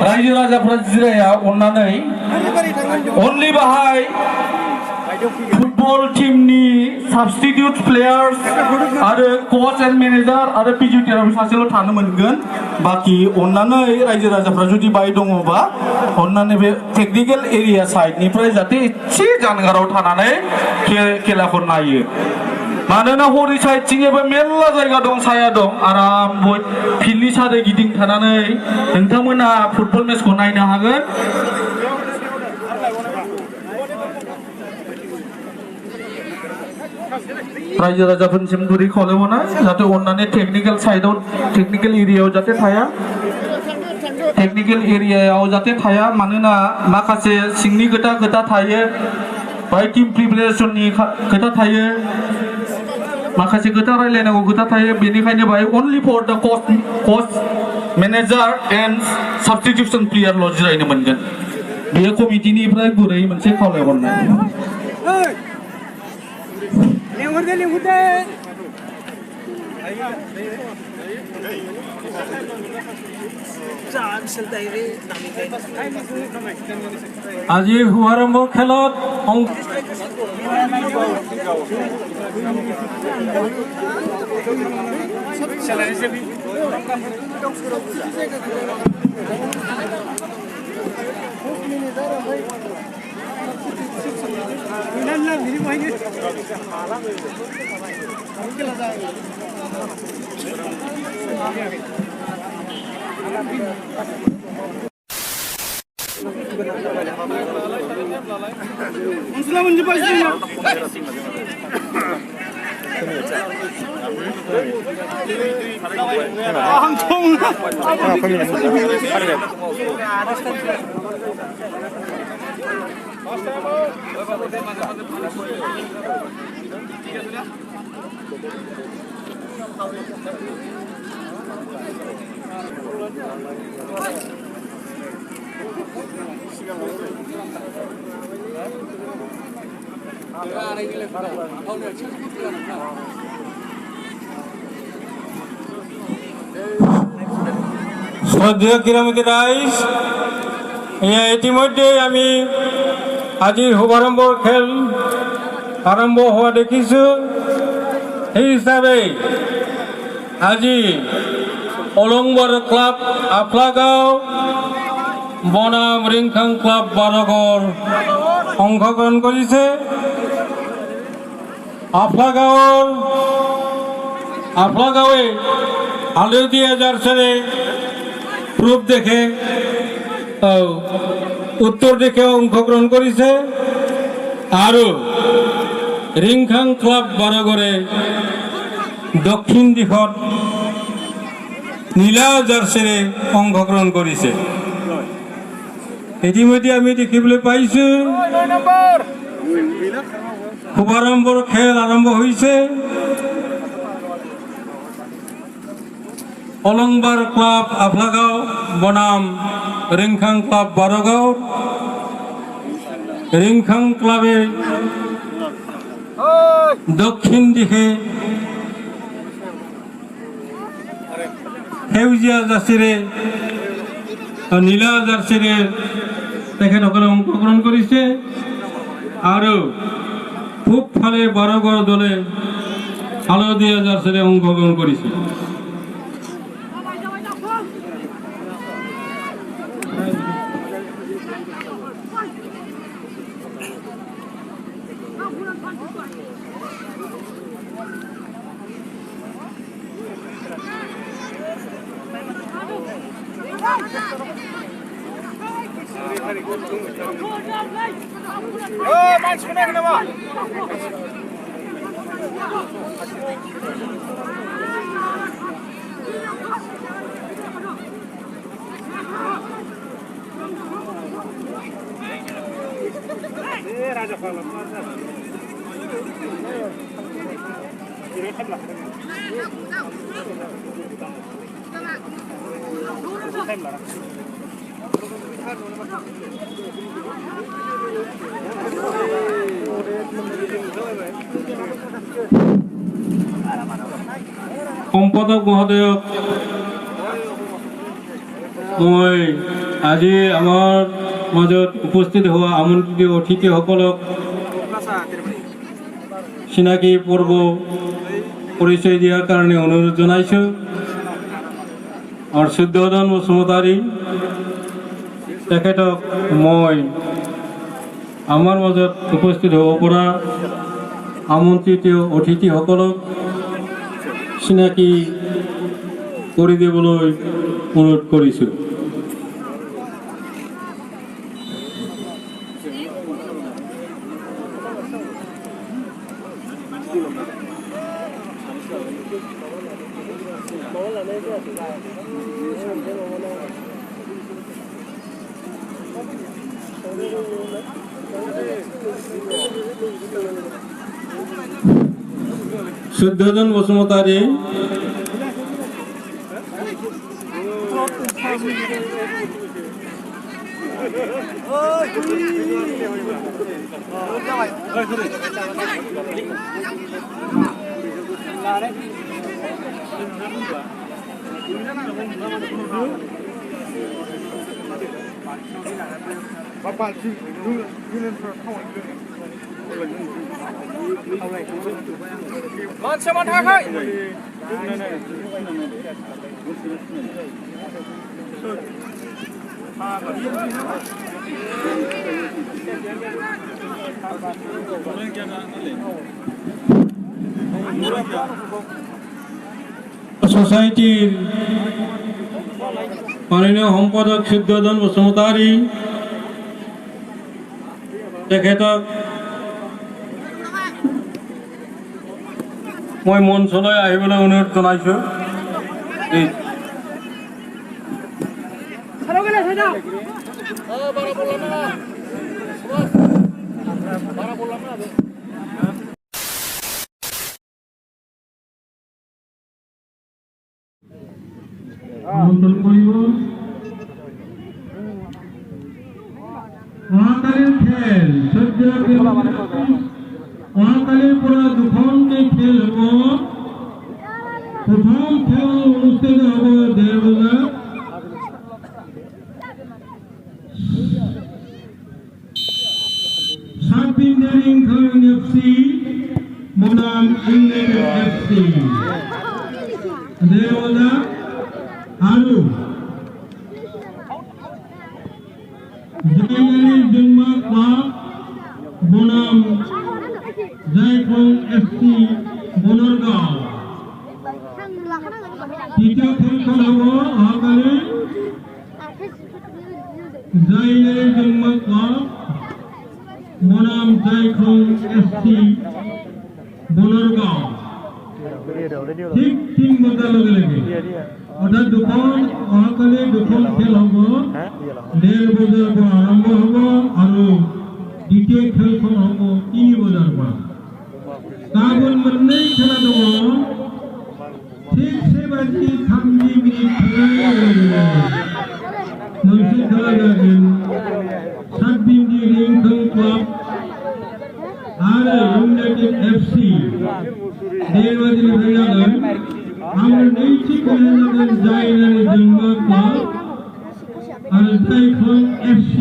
रायजो राजाफ्रा जिराया अन्नानै only बाहाय फुटबल टीमनि साबस्टिट्यूट प्लेयार्स आरो कोच एंड मैनेजर आरो फिजियोथेरापि सासेल' थानो मोनगोन बाकी अन्नानै रायजो राजाफ्रा जुदि बाय दङबा अन्नानै बे टेक्निकल एरिया साइडनिफ्राय जाहाथे एसे जानगाराव थानानै खेलाखौ नायो मानोना हरै साइडथिंबो मेरला जायगा दं साया दं आराम फिल्डनि सारै गिदिं थानानै नोंथांमोना फुटबल मेचखौ नायनो हागोन रायजो राजाफोरनिसिम गुरै खावलायहरनाय जाहाथे अन्नानै टेक्निकल साइडआव टेक्निकल एरियायाव जाहाथे थाया टेक्निकल एरियायाव जाहाथे थाया मानोना माखासे सिंनि खोथा थायो बाय टीम प्रिपारेशननि खोथा थायो माखासे खोथा रायलायनांगौ खोथा थायो बेनिखायनो बाय only for the coach manager and substitution प्लेयारल' जिरायनो मोनगोन बेयो कमिटिनिफ्राय गुरै मोनसे खावलायहरनाय আজি শুভাৰম্ভ খেলত শ্ৰদ্ধেয় ক্ৰীড়ামন্ত্ৰী ৰাইস ইতিমধ্যে আমি আজিৰ শুভাৰম্ভৰ খেল আৰম্ভ হোৱা দেখিছোঁ সেই হিচাপে আজি অলংবাৰ ক্লাব আফলাগাঁও বনাম ৰিংখাং ক্লাব বাৰগড় অংশগ্ৰহণ কৰিছে আফলাগাঁৱে হালধীয়া জাৰ্চিৰে পূব দিশে উত্তৰ দিশে অংশগ্ৰহণ কৰিছে আৰু ৰিংখাং ক্লাব বাৰগড়ে দক্ষিণ দিশত নীলা জাৰ্চিৰে অংশগ্ৰহণ কৰিছে ইতিমধ্যে আমি দেখিবলৈ পাইছোঁ শুভাৰম্ভৰ খেল আৰম্ভ হৈছে অলংবাৰ ক্লাব আফলাগাঁও বনাম ৰিংখাং ক্লাব বাৰগাঁও ৰিংখাং ক্লাবে দক্ষিণ দিশে সেউজীয়া জাৰ্চিৰে নীলা জাৰ্চিৰে তেখেতসকলে অংশগ্ৰহণ কৰিছে আৰু পূব ফালে বাৰগড় দলে হালধীয়া জাৰ্চিৰে অংশগ্ৰহণ কৰিছে সম্পাদক মহোদয়ক মই আজি আমাৰ মাজত উপস্থিত হোৱা আমন্ত্ৰিত অতিথিসকলক চিনাকি পৰ্ব পৰিচয় দিয়াৰ কাৰণে অনুৰোধ জনাইছোঁ। আৰু শুদ্ধোধন বসুমতাৰী তেখেতক মই আমাৰ মাজত উপস্থিত হ'ব পৰা আমন্ত্ৰিত অতিথিসকলক চিনাকি কৰি দিবলৈ অনুৰোধ কৰিছোঁ। শুদ্ধোধন বসুমতাৰী সোসাইটিৰ মাননীয় সম্পাদক শুদ্ধোধন বসুমতাৰী তেখেতক মই মঞ্চলৈ আহিবলৈ অনুৰোধ জনাইছোঁ। আমন্ত্ৰণ কৰিব। অহাকালীন খেল অহাকালীৰ পৰা দুখনকৈ খেল হ'ব। প্ৰথম খেল অনুষ্ঠিত হ'ব 1:30 বজাত। সাতবিন্দে ৰিংখাং FC বনাম ইংলেণ্ড FC 1:30 বজাত। আৰু জয়গালী জন্মা ক্লাব বনাম জাইখং FC বনৰগাঁও। দ্বিতীয় খেলখন হ'ব অহাকালি জয়গালী জন্মা ক্লাব বনাম জাইখং FC বনৰগাঁও। ঠিক 3 বজাৰ লগে লগে অৰ্থাৎ অহাকালি দুখন খেল হ'ব। 1:30 বজাৰ পৰা আৰম্ভ হ'ব আৰু দ্বিতীয় খেলখন হ'ব 3 বজাৰ পৰা। गाबोन मोननै खेला दङ। थिग सेबादि 30 मिनिट थानाय मोनसे खेला जागोन सातबिन्दि रिंखां क्लाब आरो इउनाइटेड FC बेबादिनिफ्राय जागोन। आरो नैथि खेलाया जागोन जायगारि जोंमा क्लाब आरो जायखं FC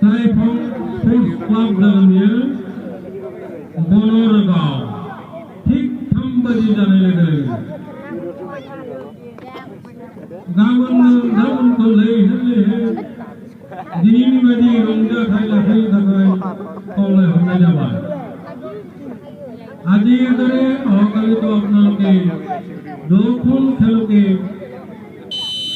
जायखं स्पर्ट्स क्लाब जागोन बियो বনরগাঁও। ঠিক 3 বাজি जानाय लोगो गाबोनखौ लैहोर दिनैनि बायदि रंजाथाइ लाखिनो थाखाय खावलायहरनाय जाबाय। আজিৰ দৰে অহাকালিতো আপোনালোকে 2খন খেলকে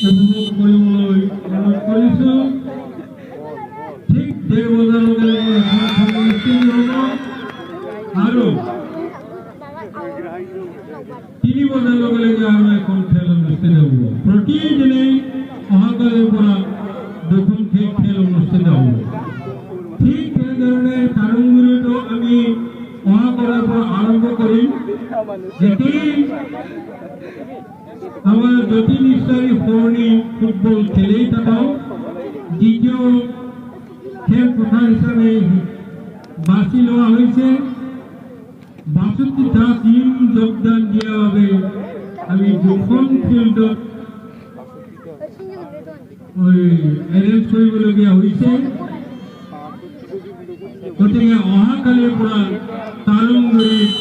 উপভোগ কৰিবলৈ অনুৰোধ কৰিছোঁ। ঠিক 1:30 বজাৰ লগে লগে এখন খেল অনুষ্ঠিত হ'ব আৰু 3 বজাৰ লগে লগে আৰু এখন খেল অনুষ্ঠিত হ'ব। প্ৰতিদিনে অহাকালিৰ পৰা 2খন খেল অনুষ্ঠিত হ'ব। ঠিক তেনেধৰণে তাৰুংগুৰিতো আমি অহাকালিৰ পৰা আৰম্ভ কৰিম। যেটি আমাৰ যতীন ইছলাৰী সৰণী ফুটবল খেলেই থাকক। দ্বিতীয় খেল পথাৰ হিচাপে বাছি লোৱা হৈছে। 62টা টিম যোগদান দিয়াৰ বাবে আমি 2খন ফিল্ডত এৰেঞ্জ কৰিবলগীয়া হৈছে গতিকে অহাকালিৰ পৰা তালুংগুৰিত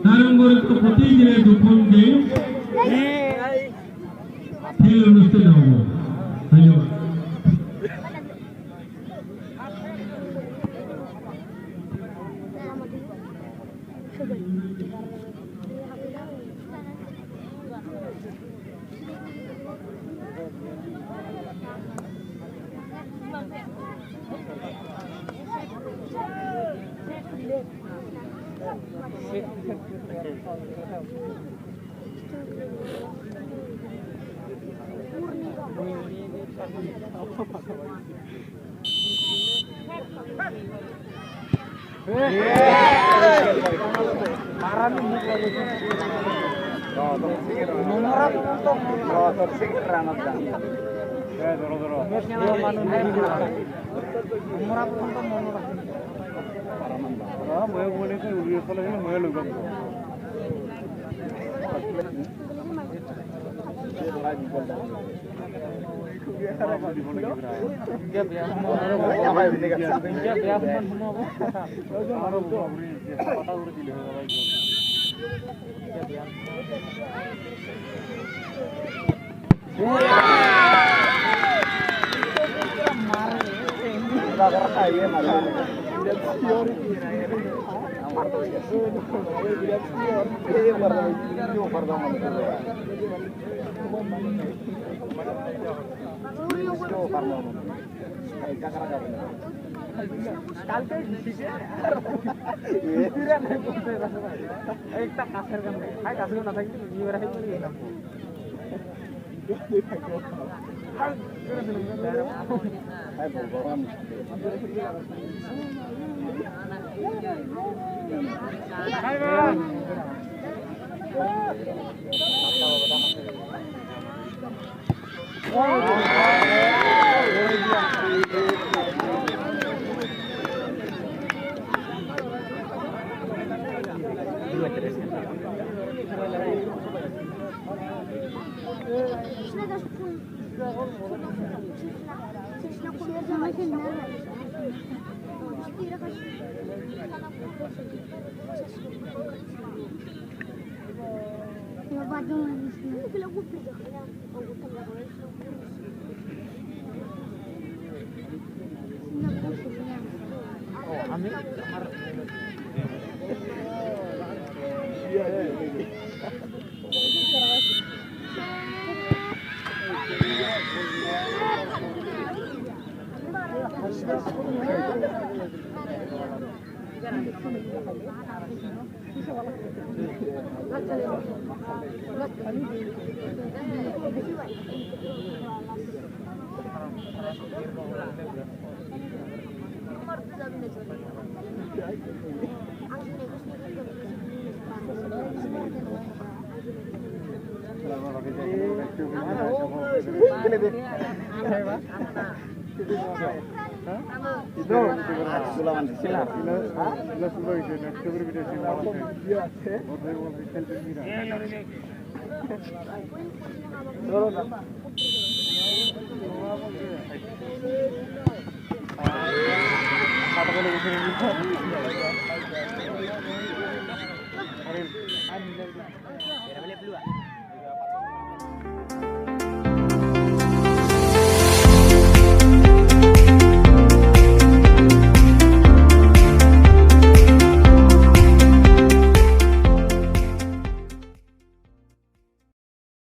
তালুংগুৰিত প্ৰতিদিনে দুখন গেম খেল অনুষ্ঠিত হ'ব ধন্যবাদ